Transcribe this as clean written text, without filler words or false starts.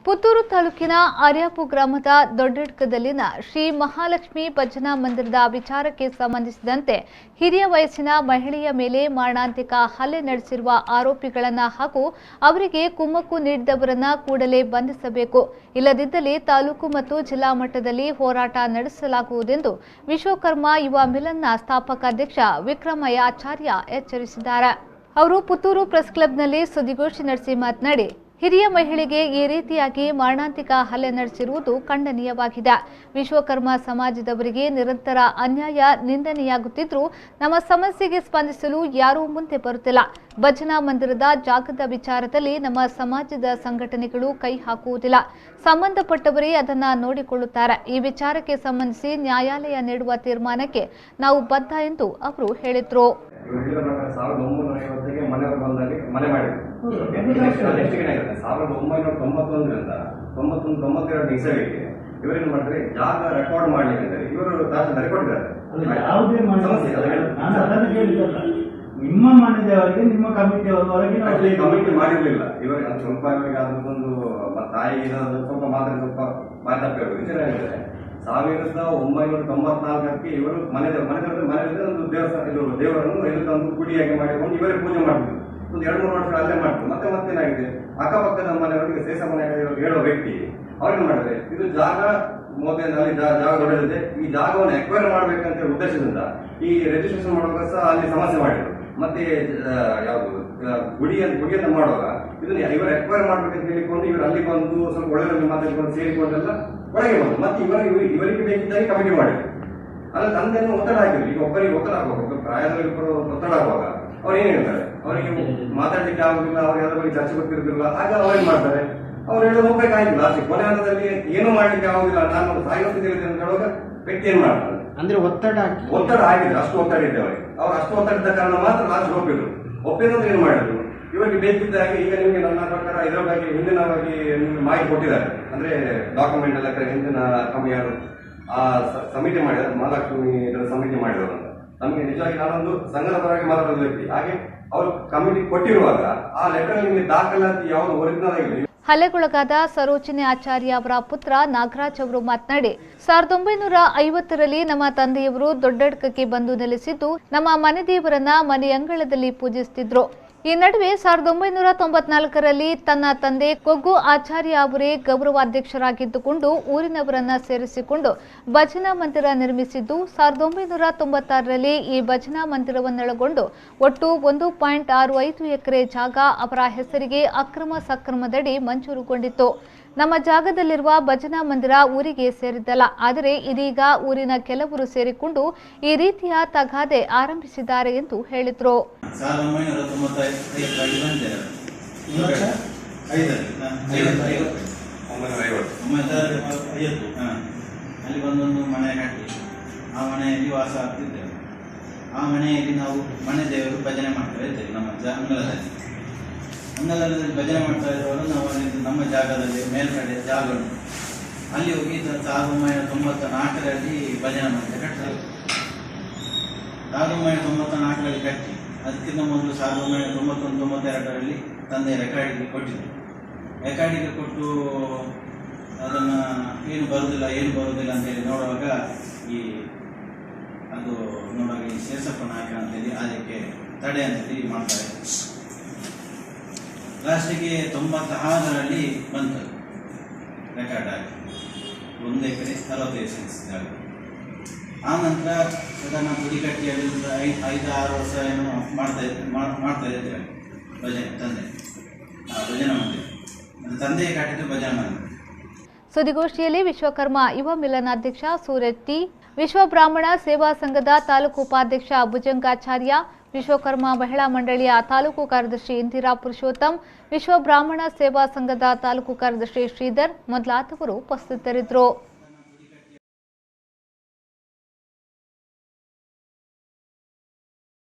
ಪುತ್ತೂರು ತಾಲೂಕಿನ ಆರ್ಯಾಪು ಗ್ರಾಮದ ದೊಡ್ಡಡ್ಕದಲ್ಲಿನ ಶ್ರೀ ಮಹಾಲಕ್ಷ್ಮಿ ಭಜನಾ ಮಂದಿರದ ವಿಚಾರಕ್ಕೆ ಸಂಬಂಧಿಸಿದಂತೆ ಹಿರಿಯ ವಯಸ್ಸಿನ ಮಹಿಳೆಯ ಮೇಲೆ ಮಾರಣಾಂತಿಕ ಹಲ್ಲೆ ನಡೆಸಿರುವ ಆರೋಪಿಗಳನ್ನು ಹಾಗೂ ಅವರಿಗೆ ಕುಮ್ಮಕ್ಕು ನೀಡಿದವರನ್ನು ಕೂಡಲೇ ಬಂಧಿಸಬೇಕು. ಇಲ್ಲದಿದ್ದಲ್ಲಿ ತಾಲೂಕು ಮತ್ತು ಜಿಲ್ಲಾ ಮಟ್ಟದಲ್ಲಿ ಹೋರಾಟ ನಡೆಸಲಾಗುವುದೆಂದು ವಿಶ್ವಕರ್ಮ ಯುವ ಮಿಲನ್ನ ಸ್ಥಾಪಕ ಅಧ್ಯಕ್ಷ ವಿಕ್ರಮಯ್ಯ ಆಚಾರ್ಯ ಎಚ್ಚರಿಸಿದ್ದಾರೆ. ಅವರು ಪುತ್ತೂರು ಪ್ರೆಸ್ ಕ್ಲಬ್ನಲ್ಲಿ ಸುದ್ದಿಗೋಷ್ಠಿ ನಡೆಸಿ ಮಾತನಾಡಿ, ಹಿರಿಯ ಮಹಿಳೆಗೆ ಈ ರೀತಿಯಾಗಿ ಮಾರಣಾಂತಿಕ ಹಲ್ಲೆ ನಡೆಸಿರುವುದು ಖಂಡನೀಯವಾಗಿದೆ. ವಿಶ್ವಕರ್ಮ ಸಮಾಜದವರಿಗೆ ನಿರಂತರ ಅನ್ಯಾಯ ನಿಂದನೆಯಾಗುತ್ತಿದ್ದರೂ ನಮ್ಮ ಸಮಸ್ಯೆಗೆ ಸ್ಪಂದಿಸಲು ಯಾರೂ ಮುಂದೆ ಬರುತ್ತಿಲ್ಲ. ಭಜನಾ ಮಂದಿರದ ಜಾಗದ ವಿಚಾರದಲ್ಲಿ ನಮ್ಮ ಸಮಾಜದ ಸಂಘಟನೆಗಳು ಕೈ ಹಾಕುವುದಿಲ್ಲ. ಸಂಬಂಧಪಟ್ಟವರೇ ಅದನ್ನು ನೋಡಿಕೊಳ್ಳುತ್ತಾರೆ. ಈ ವಿಚಾರಕ್ಕೆ ಸಂಬಂಧಿಸಿ ನ್ಯಾಯಾಲಯ ನೀಡುವ ತೀರ್ಮಾನಕ್ಕೆ ನಾವು ಬದ್ಧ ಎಂದು ಅವರು ಹೇಳಿದರು. ಇವರೇನು ಮಾಡಿದ್ರೆ ಜಾಗ ರೆಕಾರ್ಡ್ ಮಾಡ್ಲಿಕ್ಕೆ ಇವರು ನಿಮ್ಮ ಮನೆಯವರಿಗೆ ನಿಮ್ಮ ಕಮಿಟಿಯವರವರೆಗೆ ಕಮಿಟಿ ಮಾಡಿರ್ಲಿಲ್ಲ. ಇವರಿಗೆ ಸ್ವಲ್ಪ ಇವರಿಗೆ ಅದೊಂದು ತಾಯಿಗೆ ಸ್ವಲ್ಪ ಮಾತ್ರ ಸ್ವಲ್ಪ ಮಾತಾಡ್ಬೇಕು. ವಿಚಾರ ಹೇಳಿದ್ರೆ 1994ಕ್ಕೆ ಇವರು ಮನೆಯಲ್ಲಿ ಒಂದು ದೇವರನ್ನು ಎಲ್ಲಿ ತಂದು ಗುಡಿಯಾಗಿ ಮಾಡಿಕೊಂಡು ಇವರೇ ಪೂಜೆ ಮಾಡ್ತಿದ್ರು. ಒಂದು 2-3 ವರ್ಷ ಅಲ್ಲೇ ಮಾಡ್ತಾರೆ. ಮತ್ತೆ ಏನಾಗಿದೆ, ಅಕ್ಕಪಕ್ಕದ ಮನೆಯವರಿಗೆ ಶೇಷ ಮನೆ ಹೇಳೋ ವ್ಯಕ್ತಿ ಅವ್ರಿಗೆ ಮಾಡಿದ್ರೆ ಇದು ಜಾಗ ಅಲ್ಲಿ ಜಾಗ ದೊಡ್ಡದಿದೆ, ಈ ಜಾಗವನ್ನು ಎಕ್ವೈರ್ ಮಾಡ್ಬೇಕಂತ ಉದ್ದೇಶದಿಂದ ಈ ರಿಜಿಸ್ಟ್ರೇಷನ್ ಮಾಡುವಾಗ ಸಹ ಅಲ್ಲಿ ಸಮಸ್ಯೆ ಮಾಡಿದ್ರು. ಮತ್ತೆ ಯಾವುದು ಗುಡಿಯನ್ನು ಮಾಡುವಾಗ ಇದನ್ನ ಇವರು ಎಕ್ವೈರ್ ಮಾಡ್ಬೇಕಂತ ಹೇಳಿಕೊಂಡು ಇವರು ಅಲ್ಲಿ ಬಂದು ಸ್ವಲ್ಪ ಒಳ್ಳೆಯ ಮಾತಾಡಿಕೊಂಡು ಸೇರಿಕೊಂಡೆಲ್ಲ ಒಳಗೆ ಬಂದು ಮತ್ತೆ ಇವರಿಗೆ ಬೇಕಿದ್ದಾಗಿ ಕಮಿಟಿ ಮಾಡಿದ್ರು. ಅಲ್ಲ ತಂದೆಯನ್ನು ಒತ್ತಡ ಹಾಕಿದ್ರು. ಈಗ ಒಬ್ಬರಿಗೆ ಒತ್ತಡ ಆಗಬೇಕು, ಪ್ರಾಯದಲ್ಲಿ ಒತ್ತಡ ಆಗುವಾಗ ಅವ್ರು ಏನ್ ಹೇಳ್ತಾರೆ, ಅವರಿಗೆ ಮಾತಾಡ್ಲಿಕ್ಕೆ ಆಗುದಿಲ್ಲ, ಅವ್ರಿಗೆ ಅದ್ರ ಬಗ್ಗೆ ಚರ್ಚೆ ಗೊತ್ತಿರುದಿಲ್ಲ. ಆಗ ಅವ್ರೇನ್ ಮಾಡ್ತಾರೆ, ಅವ್ರು ಹೇಳೋದು ಹೋಗ್ಬೇಕಾಗಿಲ್ಲ. ಲಾಸ್ಟ್ ಕೊನೆ ಹಂತದಲ್ಲಿ ಏನು ಮಾಡ್ಲಿಕ್ಕೆ ಆಗುದಿಲ್ಲ, ನಾನು ಸಾಯುತ್ತಿದ್ದೇವೆ ಅಂತ ಹೇಳುವಾಗ ವ್ಯಕ್ತಿ ಏನ್ ಮಾಡ್ತಾರೆ ಅಂದ್ರೆ ಒತ್ತಡ ಆಗಿದೆ. ಅಷ್ಟು ಒತ್ತಡ ಇದೆ ಅವರಿಗೆ. ಅವ್ರು ಅಷ್ಟು ಒತ್ತಡದ ಕಾರಣ ಮಾತ್ರ ಲಾಸ್ಟ್ ಒಪ್ಪಿದ್ರು ಏನ್ ಮಾಡಿದ್ರು, ಇವರಿಗೆ ಬೇಕಿದ್ದಾಗೆ ಈಗ ನಿಮಗೆ ನನ್ನ ಪ್ರಕಾರ ಇದರ ಬಗ್ಗೆ ಹಿಂದಿನವಾಗಿ ಮಾಹಿತಿ ಕೊಟ್ಟಿದ್ದಾರೆ. ಅಂದ್ರೆ ಡಾಕ್ಯುಮೆಂಟ್ ಎಲ್ಲ ಹಿಂದಿನ ಕಮ್ಮಿಯಾರು ಆ ಸಮಿತಿ ಮಾಡಿದ್ರು, ಮಹಾಲಕ್ಷ್ಮಿ ಸಮಿತಿ ಮಾಡಿರೋರು ಅಂತ. ನಮಗೆ ನಿಜವಾಗಿ ನಾನೊಂದು ಸಂಘದ ಪರವಾಗಿ ಮಾತಾಡೋದು ವ್ಯಕ್ತಿ. ಹಾಗೆ ಅವರು ಕಮಿಟಿ ಕೊಟ್ಟಿರುವಾಗ ಆ ಲೆಟರ್ ನಿಮಗೆ ದಾಖಲಾತಿ ಯಾವುದು ಒರಿಜಿನಲ್ ಆಗಿದೆ. ಹಲ್ಲೆಗೊಳಗಾದ ಸರೋಜಿನಿ ಆಚಾರ್ಯ ಅವರ ಪುತ್ರ ನಾಗರಾಜ್ ಅವರು ಮಾತನಾಡಿ, 1950ರಲ್ಲಿ ನಮ್ಮ ತಂದೆಯವರು ದೊಡ್ಡಡ್ಕಕ್ಕೆ ಬಂದು ನೆಲೆಸಿದ್ದು ನಮ್ಮ ಮನೆ ದೇವರನ್ನ ಮನೆಯಂಗಳದಲ್ಲಿ ಪೂಜಿಸುತ್ತಿದ್ರು. ಈ ನಡುವೆ 1994ರಲ್ಲಿ ತನ್ನ ತಂದೆ ಕೊಗ್ಗು ಆಚಾರ್ಯ ಅವರೇ ಗೌರವಾಧ್ಯಕ್ಷರಾಗಿದ್ದುಕೊಂಡು ಊರಿನವರನ್ನ ಸೇರಿಸಿಕೊಂಡು ಭಜನಾ ಮಂದಿರ ನಿರ್ಮಿಸಿದ್ದು, 1996ರಲ್ಲಿ ಈ ಭಜನಾ ಮಂದಿರವನ್ನೊಳಗೊಂಡು ಒಟ್ಟು 1.65 ಎಕರೆ ಜಾಗ ಅವರ ಹೆಸರಿಗೆ ಅಕ್ರಮ ಸಕ್ರಮದಡಿ ಮಂಜೂರುಗೊಂಡಿತ್ತು. ನಮ್ಮ ಜಾಗದಲ್ಲಿರುವ ಭಜನಾ ಮಂದಿರ ಊರಿಗೆ ಸೇರಿದ್ದಲ್ಲ. ಆದರೆ ಇದೀಗ ಊರಿನ ಕೆಲವರು ಸೇರಿಕೊಂಡು ಈ ರೀತಿಯ ತಗಾದೆ ಆರಂಭಿಸಿದ್ದಾರೆ ಎಂದು ಹೇಳಿದರು. 1950 ಅಲ್ಲಿ ಒಂದೊಂದು ಮನೆ ಕಟ್ಟಿ ಆ ಮನೆಯಲ್ಲಿ ವಾಸ ಆಗ್ತಿದ್ದೇವೆ. ಆ ಮನೆಯಲ್ಲಿ ನಾವು ಮನೆ ದೇವರು ಭಜನೆ ಮಾಡ್ತಾ ಇದ್ದೇವೆ. ನಮ್ಮ ಅಂಗಳದಲ್ಲಿ ಭಜನೆ ಮಾಡ್ತಾ ಇರುವಾಗ ನಾವು ನಮ್ಮ ಜಾಗದಲ್ಲಿ ಮೇಲ್ಗಡೆ ಜಾಗ ಉಂಟು. ಅಲ್ಲಿ ಹೋಗಿ 1994ರಲ್ಲಿ ಭಜನೆ ಮಂದಿರ ಕಟ್ತಾರೆ. 1994ರಲ್ಲಿ ಕಟ್ಟಿ ಅದಕ್ಕಿಂತ ಮೊದಲು 1991-92ರಲ್ಲಿ ತಂದೆ ರೆಕಾರ್ಡಿಗೆ ಕೊಟ್ಟಿದ್ರು. ರೆಕಾರ್ಡಿಗೆ ಕೊಟ್ಟು ಅದನ್ನು ಏನು ಬರುವುದಿಲ್ಲ ಅಂತೇಳಿ ನೋಡುವಾಗ ಈ ಶೇಷಪ್ಪ ನಾಯಕ ಅಂತೇಳಿ ಅದಕ್ಕೆ ತಡೆ ಅಂತೇಳಿ ಮಾಡ್ತಾರೆ. ಲಾಸ್ಟಿಗೆ 96ರಲ್ಲಿ ಬಂತು ರೆಕಾರ್ಡ್ ಆಗಿ 1 ಎಕರೆ 65 ಸೆಂಟ್ಸ್ ಜಾಗ. ಆ ನಂತರ ಸಾಧಾರಣ ಗುಡಿ ಕಟ್ಟಿಯಲ್ಲಿ 5-6 ವರ್ಷ ಏನು ಮಾಡ್ತಾ ಇದ್ದೇವೆ ಭಜನೆ. ಭಜನಾ ಮಂದಿರ ತಂದೆಯ ಕಟ್ಟಿದ್ದು ಭಜನಾ ಮಂದಿರ. ಸುದ್ದಿಗೋಷ್ಠಿಯಲ್ಲಿ ವಿಶ್ವಕರ್ಮ ಯುವ ಮಿಲನ ಅಧ್ಯಕ್ಷ ಸೂರಜ್ ಟಿ, ವಿಶ್ವ ಬ್ರಾಹ್ಮಣ ಸೇವಾ ಸಂಘದ ತಾಲೂಕು ಉಪಾಧ್ಯಕ್ಷ ಭುಜಂಗಾಚಾರ್ಯ, ವಿಶ್ವಕರ್ಮ ಮಹಿಳಾ ಮಂಡಳಿಯ ತಾಲೂಕು ಕಾರ್ಯದರ್ಶಿ ಇಂದಿರಾ ಪುರುಷೋತ್ತಮ್, ವಿಶ್ವ ಬ್ರಾಹ್ಮಣ ಸೇವಾ ಸಂಘದ ತಾಲೂಕು ಕಾರ್ಯದರ್ಶಿ ಶ್ರೀಧರ್ ಮೊದಲಾದವರು ಉಪಸ್ಥಿತರಿದ್ದರು.